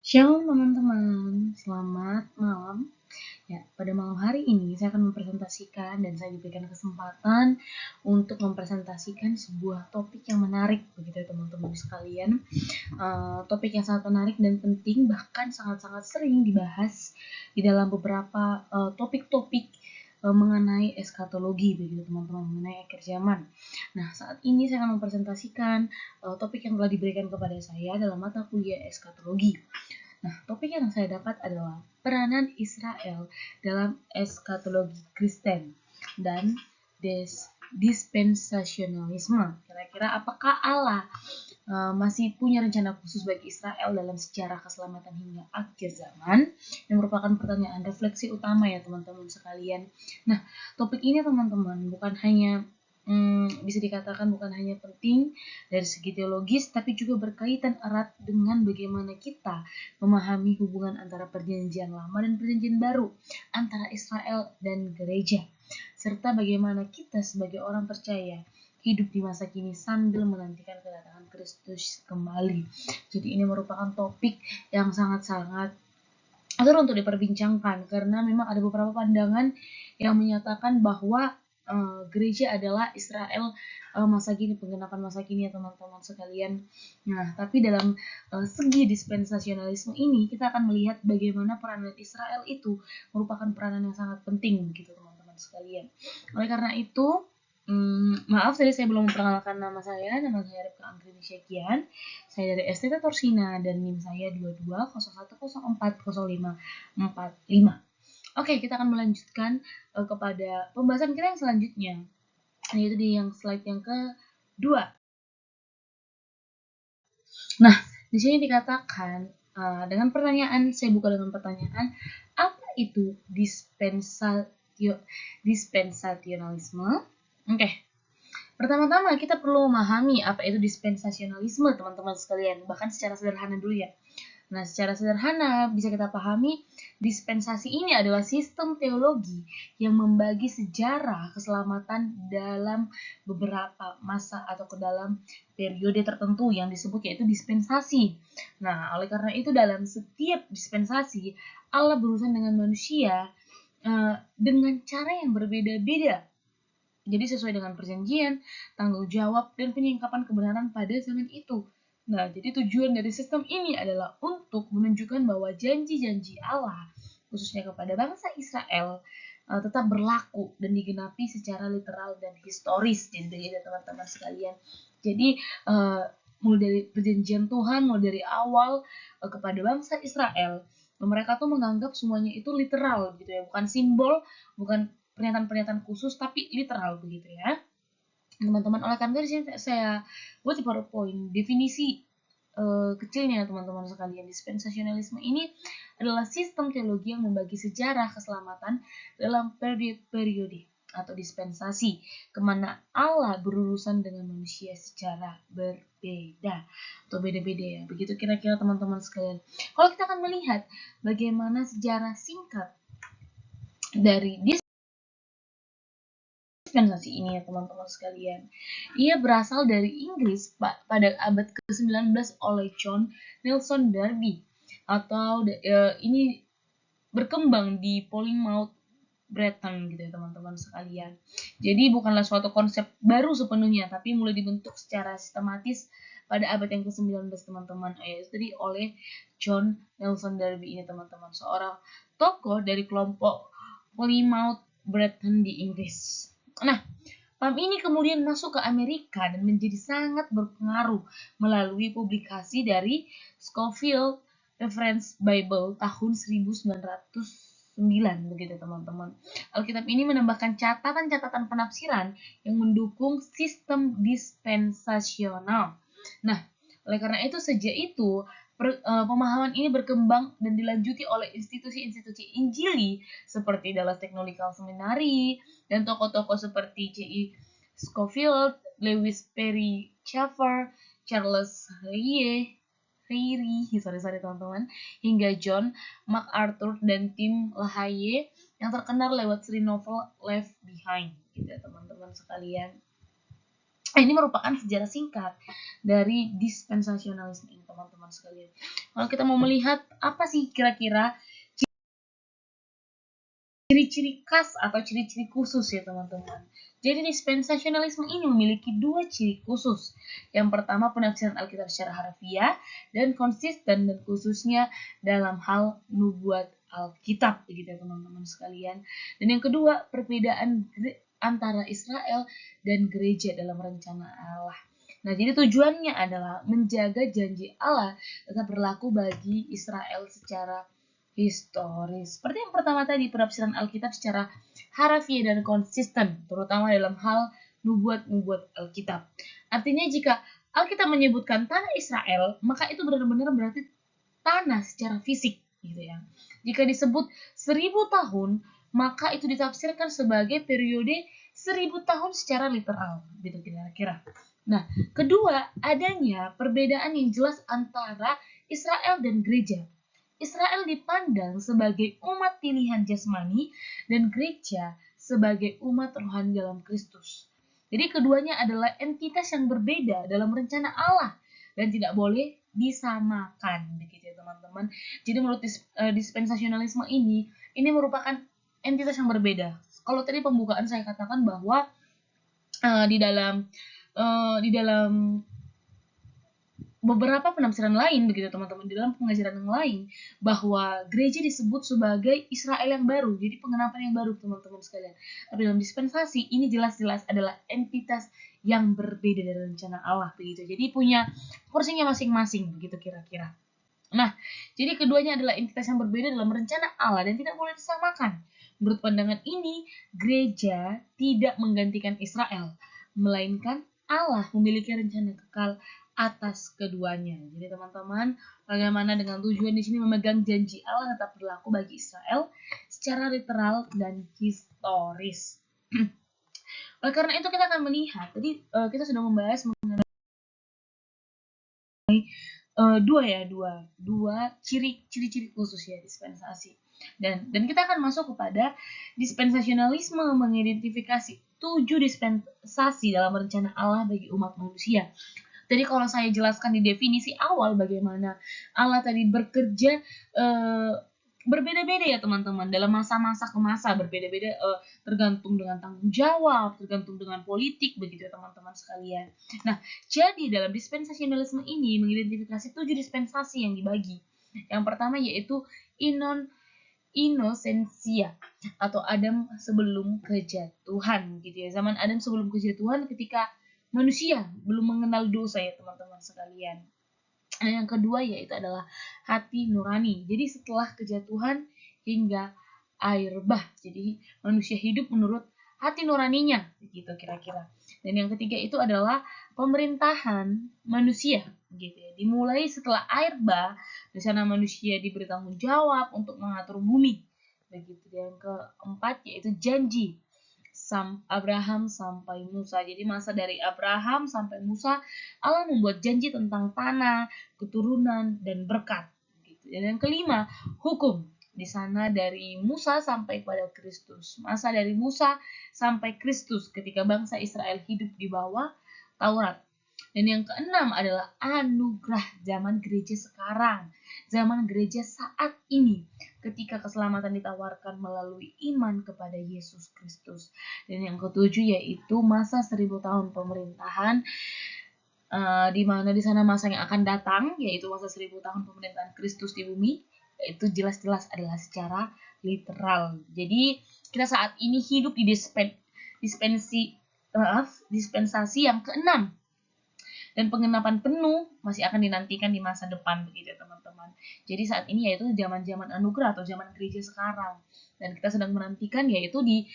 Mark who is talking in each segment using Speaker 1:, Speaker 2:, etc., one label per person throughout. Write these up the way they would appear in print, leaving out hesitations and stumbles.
Speaker 1: Shalom teman-teman, selamat malam. Ya, pada malam hari ini saya akan mempresentasikan dan saya diberikan kesempatan untuk mempresentasikan sebuah topik yang menarik begitu ya teman-teman sekalian. Topik yang sangat menarik dan penting, bahkan sangat-sangat sering dibahas di dalam beberapa topik-topik mengenai eskatologi begitu teman-teman, mengenai akhir zaman. Nah, saat ini saya akan mempresentasikan topik yang telah diberikan kepada saya dalam mata kuliah eskatologi. Nah, topik yang saya dapat adalah peranan Israel dalam eskatologi Kristen dan dispensasionalisme. Kira-kira apakah Allah masih punya rencana khusus bagi Israel dalam sejarah keselamatan hingga akhir zaman? Yang merupakan pertanyaan refleksi utama ya teman-teman sekalian. Nah, topik ini teman-teman bukan hanya bisa dikatakan bukan hanya penting dari segi teologis, tapi juga berkaitan erat dengan bagaimana kita memahami hubungan antara perjanjian lama dan perjanjian baru, antara Israel dan gereja, serta bagaimana kita sebagai orang percaya hidup di masa kini sambil menantikan kedatangan Kristus kembali. Jadi ini merupakan topik yang sangat-sangat seru untuk diperbincangkan, karena memang ada beberapa pandangan yang menyatakan bahwa gereja adalah Israel masa kini, penggenapan masa kini ya teman-teman sekalian. Nah, tapi dalam segi dispensasionalisme ini kita akan melihat bagaimana peranan Israel itu merupakan peranan yang sangat penting gitu teman-teman sekalian. Oleh karena itu, maaf tadi saya belum memperkenalkan nama saya Rifka Anggrini Syekian. Saya dari STT Torsina dan NIM saya 2201040545. Oke, kita akan melanjutkan kepada pembahasan kita yang selanjutnya, yaitu di yang slide yang kedua. Nah, di sini dikatakan dengan pertanyaan, saya buka dengan pertanyaan, apa itu dispensasionalisme? Oke. Pertama-tama kita perlu memahami apa itu dispensasionalisme, teman-teman sekalian, bahkan secara sederhana dulu ya. Nah, secara sederhana bisa kita pahami, dispensasi ini adalah sistem teologi yang membagi sejarah keselamatan dalam beberapa masa atau ke dalam periode tertentu yang disebut yaitu dispensasi. Nah, oleh karena itu dalam setiap dispensasi Allah berurusan dengan manusia dengan cara yang berbeda-beda. Jadi sesuai dengan perjanjian, tanggung jawab, dan penyingkapan kebenaran pada zaman itu. Nah, jadi tujuan dari sistem ini adalah untuk menunjukkan bahwa janji-janji Allah, khususnya kepada bangsa Israel, tetap berlaku dan digenapi secara literal dan historis. Jadi teman-teman sekalian. Jadi mulai dari perjanjian Tuhan, mulai dari awal kepada bangsa Israel, mereka tuh menganggap semuanya itu literal gitu ya, bukan simbol, bukan pernyataan-pernyataan khusus, tapi literal begitu ya teman-teman. Oleh karena itu saya buat di PowerPoint definisi kecilnya teman-teman sekalian. Dispensasionalisme ini adalah sistem teologi yang membagi sejarah keselamatan dalam periode atau dispensasi, kemana Allah berurusan dengan manusia secara berbeda atau beda-beda ya. Begitu kira-kira teman-teman sekalian. Kalau kita akan melihat bagaimana sejarah singkat dari dispensasi ini ya teman-teman sekalian. Ia berasal dari Inggris pada abad ke-19 oleh John Nelson Darby, atau ini berkembang di Plymouth, Britain gitu ya teman-teman sekalian. Jadi bukanlah suatu konsep baru sepenuhnya, tapi mulai dibentuk secara sistematis pada abad yang ke-19 teman-teman. Jadi oleh John Nelson Darby ini teman-teman, seorang tokoh dari kelompok Plymouth Britain di Inggris. Nah, paham ini kemudian masuk ke Amerika dan menjadi sangat berpengaruh melalui publikasi dari Scofield Reference Bible tahun 1909 begitu teman-teman. Alkitab ini menambahkan catatan-catatan penafsiran yang mendukung sistem dispensasional. Nah, oleh karena itu sejak itu pemahaman ini berkembang dan dilanjuti oleh institusi-institusi Injili seperti Dallas Theological Seminary dan tokoh-tokoh seperti C.I. Scofield, Lewis Perry Chafer, Charles Ryrie, teman-teman, hingga John MacArthur dan Tim LaHaye yang terkenal lewat seri novel Left Behind, gitu ya teman-teman sekalian. Ini merupakan sejarah singkat dari dispensasionalisme ini, teman-teman sekalian. Kalau kita mau melihat apa sih kira-kira ciri-ciri khas atau ciri-ciri khusus ya teman-teman. Jadi dispensasionalisme ini memiliki dua ciri khusus. Yang pertama penafsiran Alkitab secara harfiah dan konsisten, dan khususnya dalam hal nubuat Alkitab begitu ya teman-teman sekalian. Dan yang kedua perbedaan antara Israel dan gereja dalam rencana Allah. Nah, jadi tujuannya adalah menjaga janji Allah tetap berlaku bagi Israel secara historis. Seperti yang pertama tadi, penafsiran Alkitab secara harafiah dan konsisten, terutama dalam hal nubuat-nubuat Alkitab. Artinya jika Alkitab menyebutkan tanah Israel, maka itu benar-benar berarti tanah secara fisik, gitu ya. Jika disebut 1000 tahun, maka itu ditafsirkan sebagai periode 1000 tahun secara literal, gitu kira-kira. Nah, kedua, adanya perbedaan yang jelas antara Israel dan gereja. Israel dipandang sebagai umat pilihan jasmani dan gereja sebagai umat rohani dalam Kristus. Jadi keduanya adalah entitas yang berbeda dalam rencana Allah dan tidak boleh disamakan, begitu ya teman-teman. Jadi menurut dispensasionalisme ini merupakan entitas yang berbeda. Kalau tadi pembukaan saya katakan bahwa di dalam beberapa penafsiran lain begitu teman-teman, di dalam pengajaran yang lain bahwa gereja disebut sebagai Israel yang baru, jadi pengenapan yang baru teman-teman sekalian. Tapi dalam dispensasi ini jelas-jelas adalah entitas yang berbeda dari rencana Allah begitu. Jadi punya porsinya masing-masing begitu kira-kira. Nah, jadi keduanya adalah entitas yang berbeda dalam rencana Allah dan tidak boleh disamakan. Menurut pandangan ini, gereja tidak menggantikan Israel, melainkan Allah memiliki rencana kekal atas keduanya. Jadi teman-teman, bagaimana dengan tujuan di sini memegang janji Allah tetap berlaku bagi Israel secara literal dan historis. Oleh karena itu kita akan melihat, tadi kita sudah membahas mengenai dua ciri-ciri khusus ya dispensasi. Dan kita akan masuk kepada dispensasionalisme mengidentifikasi 7 dispensasi dalam rencana Allah bagi umat manusia. Jadi kalau saya jelaskan di definisi awal bagaimana Allah tadi bekerja berbeda-beda ya teman-teman, dalam masa-masa ke masa berbeda-beda, tergantung dengan tanggung jawab, tergantung dengan politik begitu ya teman-teman sekalian. Nah, jadi dalam dispensasionalisme ini mengidentifikasi 7 dispensasi yang dibagi. Yang pertama yaitu inosensia atau Adam sebelum kejatuhan gitu ya. Zaman Adam sebelum kejatuhan ketika manusia belum mengenal dosa ya teman-teman sekalian. Nah, yang kedua yaitu adalah hati nurani. Jadi setelah kejatuhan hingga air bah. Jadi manusia hidup menurut hati nuraninya gitu kira-kira. Dan yang ketiga itu adalah pemerintahan manusia gitu ya. Dimulai setelah air bah, di sana manusia diberi tanggung jawab untuk mengatur bumi. Begitu. Dan yang keempat yaitu janji Abraham sampai Musa. Jadi masa dari Abraham sampai Musa, Allah membuat janji tentang tanah, keturunan, dan berkat. Dan yang kelima, hukum. Di sana dari Musa sampai pada Kristus. Masa dari Musa sampai Kristus ketika bangsa Israel hidup di bawah Taurat. Dan yang keenam adalah anugerah zaman gereja sekarang. Zaman gereja saat ini ketika keselamatan ditawarkan melalui iman kepada Yesus Kristus. Dan yang ketujuh yaitu masa 1000 tahun pemerintahan, di mana di sana masa yang akan datang yaitu masa 1000 tahun pemerintahan Kristus di bumi, itu jelas-jelas adalah secara literal. Jadi kita saat ini hidup di dispensasi yang keenam. Dan pengenapan penuh masih akan dinantikan di masa depan begitu ya teman-teman. Jadi saat ini yaitu zaman-zaman anugerah atau zaman gereja sekarang. Dan kita sedang menantikan yaitu di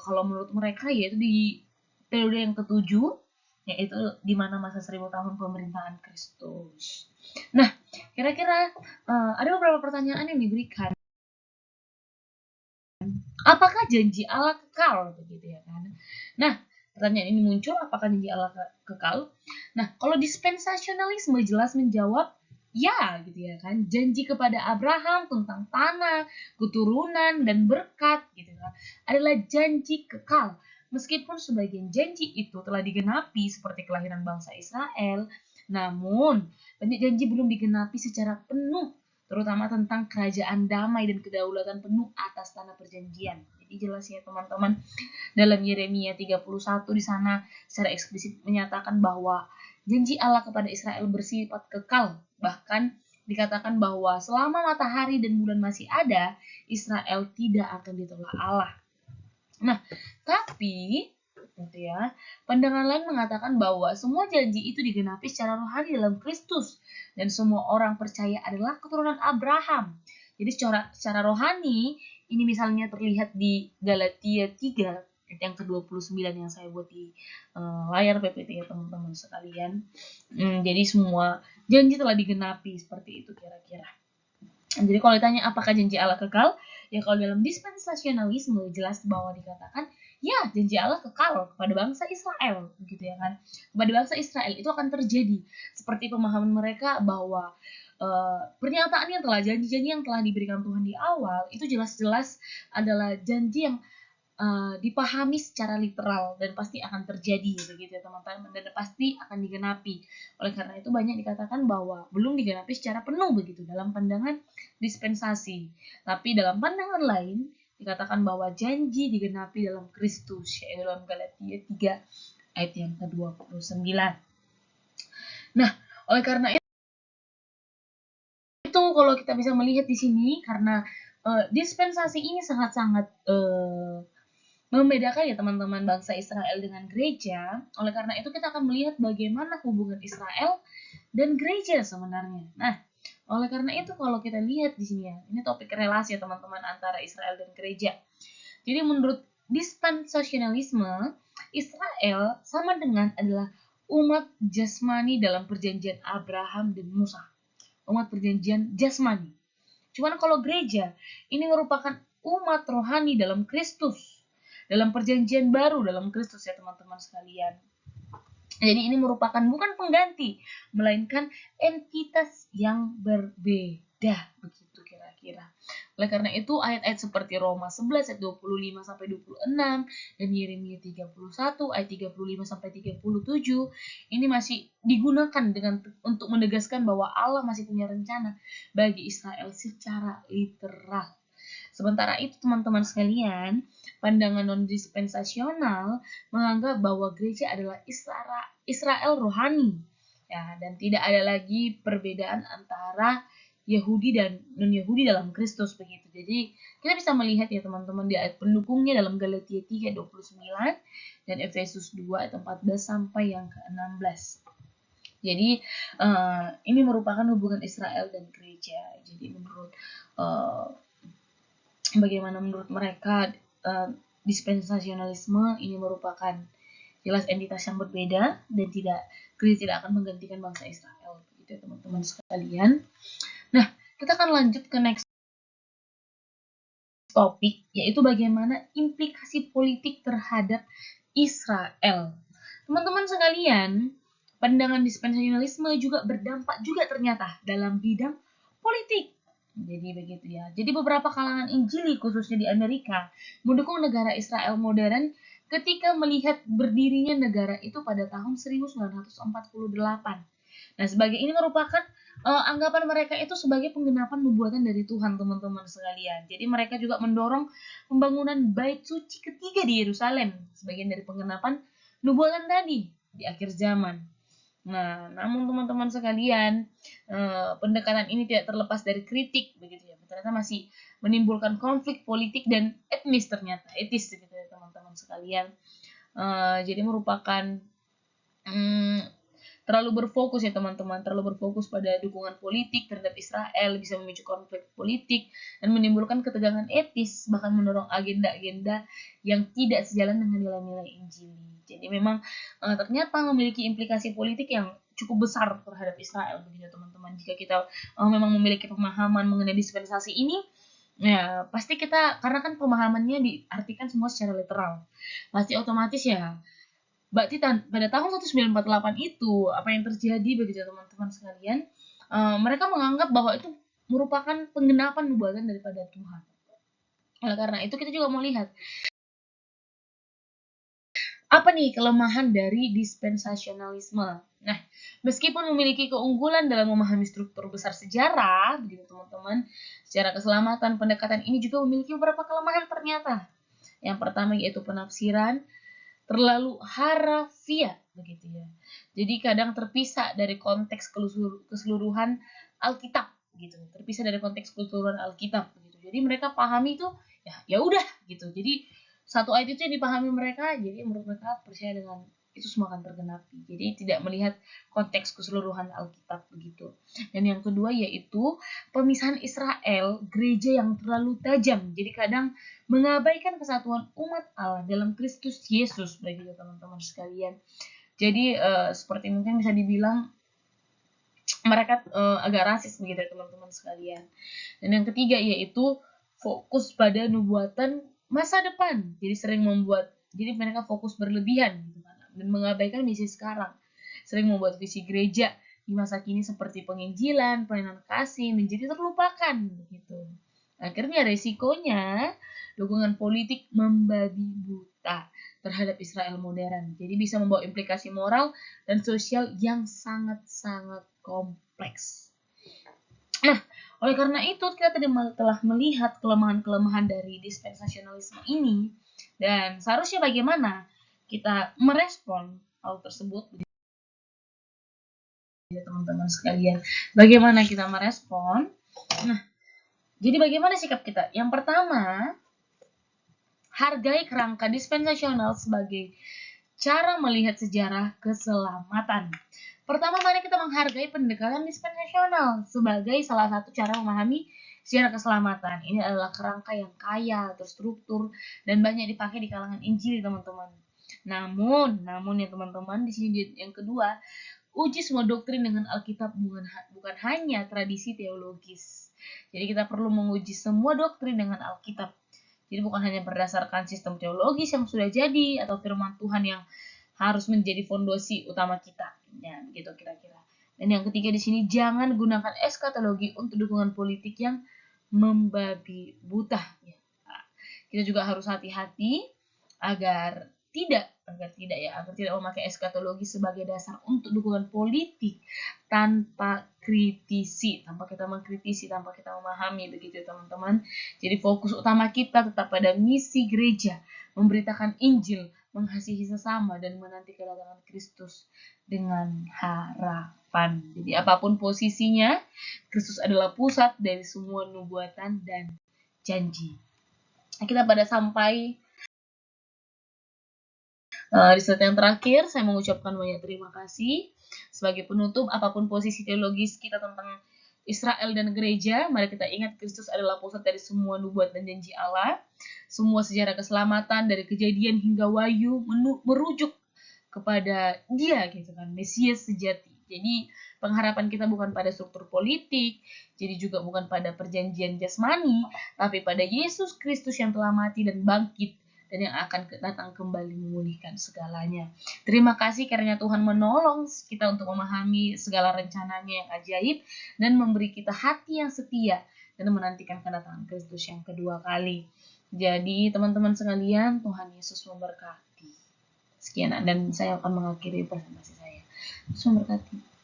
Speaker 1: kalau menurut mereka yaitu di periode yang ketujuh, yaitu di mana masa 1000 tahun pemerintahan Kristus. Nah, kira-kira ada beberapa pertanyaan yang diberikan. Apakah janji Allah kekal begitu ya kan? Nah, pertanyaan ini muncul, apakah janji Allah kekal? Nah, kalau dispensasionalisme jelas menjawab ya gitu ya kan. Janji kepada Abraham tentang tanah, keturunan, dan berkat gitu kan adalah janji kekal. Meskipun sebagian janji itu telah digenapi seperti kelahiran bangsa Israel, namun banyak janji belum digenapi secara penuh, terutama tentang kerajaan damai dan kedaulatan penuh atas tanah perjanjian. Jadi jelas ya teman-teman, dalam Yeremia 31 di sana secara eksplisit menyatakan bahwa janji Allah kepada Israel bersifat kekal. Bahkan dikatakan bahwa selama matahari dan bulan masih ada, Israel tidak akan ditolak Allah. Nah, tapi gitu ya, pandangan lain mengatakan bahwa semua janji itu digenapi secara rohani dalam Kristus dan semua orang percaya adalah keturunan Abraham. Jadi secara rohani ini misalnya terlihat di Galatia 3 ayat yang ke-29 yang saya buat di layar PPT ya teman-teman sekalian. Jadi semua janji telah digenapi seperti itu kira-kira. Jadi kalau ditanya apakah janji Allah kekal, ya kalau dalam dispensasionalisme jelas bahwa dikatakan ya janji Allah kekal kepada bangsa Israel, gitu ya kan? Kepada bangsa Israel itu akan terjadi seperti pemahaman mereka bahwa pernyataan yang telah janji-janji yang telah diberikan Tuhan di awal itu jelas-jelas adalah janji yang dipahami secara literal dan pasti akan terjadi begitu ya teman-teman, dan pasti akan digenapi. Oleh karena itu banyak dikatakan bahwa belum digenapi secara penuh begitu dalam pandangan dispensasi. Tapi dalam pandangan lain dikatakan bahwa janji digenapi dalam Kristus, yaitu dalam Galatia 3 ayat yang ke-29. Nah, oleh karena itu kalau kita bisa melihat di sini karena dispensasi ini sangat-sangat membedakan ya teman-teman bangsa Israel dengan gereja. Oleh karena itu kita akan melihat bagaimana hubungan Israel dan gereja sebenarnya. Nah, oleh karena itu kalau kita lihat di sini ya, ini topik relasi ya teman-teman antara Israel dan gereja. Jadi menurut dispensasionalisme, Israel sama dengan adalah umat jasmani dalam perjanjian Abraham dan Musa. Umat perjanjian jasmani. Cuman kalau gereja, ini merupakan umat rohani dalam Kristus. Dalam perjanjian baru dalam Kristus ya teman-teman sekalian. Jadi ini merupakan bukan pengganti, melainkan entitas yang berbeda begitu kira-kira. Oleh karena itu ayat-ayat seperti Roma 11 ayat 25 sampai 26 dan Yeremia 31 ayat 35 sampai 37 ini masih digunakan untuk menegaskan bahwa Allah masih punya rencana bagi Israel secara literal. Sementara itu teman-teman sekalian, pandangan non-dispensasional menganggap bahwa gereja adalah Israel rohani, ya, dan tidak ada lagi perbedaan antara Yahudi dan non-Yahudi dalam Kristus begitu. Jadi kita bisa melihat ya teman-teman di ayat pendukungnya dalam Galatia 3:29 dan Efesus 2 ayat 14 sampai yang ke-16. Jadi ini merupakan hubungan Israel dan gereja. Jadi menurut bagaimana menurut mereka dispensasionalisme ini merupakan jelas entitas yang berbeda dan gereja tidak akan menggantikan bangsa Israel gitu ya teman-teman sekalian. Nah, kita akan lanjut ke next topik, yaitu bagaimana implikasi politik terhadap Israel. Teman-teman sekalian, pandangan dispensasionalisme juga berdampak juga ternyata dalam bidang politik. Jadi begitu ya. Jadi beberapa kalangan Injili khususnya di Amerika mendukung negara Israel modern ketika melihat berdirinya negara itu pada tahun 1948. Nah, sebagai ini merupakan anggapan mereka itu sebagai penggenapan nubuatan dari Tuhan, teman-teman sekalian. Jadi mereka juga mendorong pembangunan bait suci ketiga di Yerusalem, sebagian dari penggenapan nubuatan tadi di akhir zaman. Nah, namun teman-teman sekalian, pendekatan ini tidak terlepas dari kritik, begitu ya. Ternyata masih menimbulkan konflik politik dan etis gitu ya teman-teman sekalian. Jadi merupakan terlalu berfokus ya teman-teman, terlalu berfokus pada dukungan politik terhadap Israel bisa memicu konflik politik dan menimbulkan ketegangan etis, bahkan mendorong agenda-agenda yang tidak sejalan dengan nilai-nilai Injili. Jadi memang ternyata memiliki implikasi politik yang cukup besar terhadap Israel begitu teman-teman. Jika kita memang memiliki pemahaman mengenai dispensasi ini, ya pasti kita, karena kan pemahamannya diartikan semua secara literal, pasti otomatis ya berarti pada tahun 1948 itu apa yang terjadi begitu teman-teman sekalian, mereka menganggap bahwa itu merupakan penggenapan nubuatan daripada Tuhan. Oleh karena itu kita juga mau lihat Apa nih kelemahan dari dispensasionalisme? Nah, meskipun memiliki keunggulan dalam memahami struktur besar sejarah, begitu teman-teman, secara keselamatan pendekatan ini juga memiliki beberapa kelemahan ternyata. Yang pertama yaitu penafsiran terlalu harafiah, begitu ya. Jadi kadang terpisah dari konteks keseluruhan Alkitab, gitu. Terpisah dari konteks keseluruhan Alkitab, begitu. Jadi mereka pahami itu ya udah gitu. Jadi satu ayat itu yang dipahami mereka, jadi menurut mereka percaya dengan itu semua akan tergenapi. Jadi tidak melihat konteks keseluruhan Alkitab begitu. Dan yang kedua yaitu pemisahan Israel, gereja yang terlalu tajam. Jadi kadang mengabaikan kesatuan umat Allah dalam Kristus Yesus begitu teman-teman sekalian. Jadi seperti mungkin bisa dibilang mereka agak rasis begitu teman-teman sekalian. Dan yang ketiga yaitu fokus pada nubuatan masa depan. Jadi mereka fokus berlebihan gitu kan, dan mengabaikan misi sekarang. Sering membuat visi gereja di masa kini seperti penginjilan, pelayanan kasih menjadi terlupakan begitu. Akhirnya resikonya dukungan politik membabi buta terhadap Israel modern. Jadi bisa membawa implikasi moral dan sosial yang sangat-sangat kompleks. Nah, oleh karena itu kita tadi telah melihat kelemahan-kelemahan dari dispensasionalisme ini, dan seharusnya bagaimana kita merespon hal tersebut, ya teman-teman sekalian. Bagaimana kita merespon? Nah, jadi bagaimana sikap kita? Yang pertama, hargai kerangka dispensasional sebagai cara melihat sejarah keselamatan. Pertama, mari kita menghargai pendekatan dispensasional sebagai salah satu cara memahami sejarah keselamatan. Ini adalah kerangka yang kaya, terstruktur, dan banyak dipakai di kalangan Injil, teman-teman. Namun ya teman-teman, di sini yang kedua, uji semua doktrin dengan Alkitab bukan hanya tradisi teologis. Jadi kita perlu menguji semua doktrin dengan Alkitab. Jadi bukan hanya berdasarkan sistem teologis yang sudah jadi atau firman Tuhan yang harus menjadi fondasi utama kita. Ya, begitu kira-kira. Dan yang ketiga di sini, jangan gunakan eskatologi untuk dukungan politik yang membabi buta. Ya. Nah, kita juga harus hati-hati agar tidak memakai eskatologi sebagai dasar untuk dukungan politik tanpa kita mengkritisi, tanpa kita memahami begitu teman-teman. Jadi fokus utama kita tetap pada misi gereja, memberitakan Injil, mengasihi sesama, dan menanti kedatangan Kristus dengan harapan. Jadi apapun posisinya, Kristus adalah pusat dari semua nubuatan dan janji. Kita pada sampai di slide yang terakhir, saya mengucapkan banyak terima kasih. Sebagai penutup, apapun posisi teologis kita tentang Israel dan gereja, mari kita ingat Kristus adalah pusat dari semua nubuat dan janji Allah. Semua sejarah keselamatan dari Kejadian hingga Wahyu merujuk kepada Dia gitu kan, Mesias sejati. Jadi pengharapan kita bukan pada struktur politik, jadi juga bukan pada perjanjian jasmani, tapi pada Yesus Kristus yang telah mati dan bangkit, dan yang akan datang kembali memulihkan segalanya. Terima kasih karena Tuhan menolong kita untuk memahami segala rencananya yang ajaib dan memberi kita hati yang setia dan menantikan kedatangan Kristus yang kedua kali. Jadi teman-teman sekalian, Tuhan Yesus memberkati. Sekian, dan saya akan mengakhiri presentasi saya. Tuhan memberkati.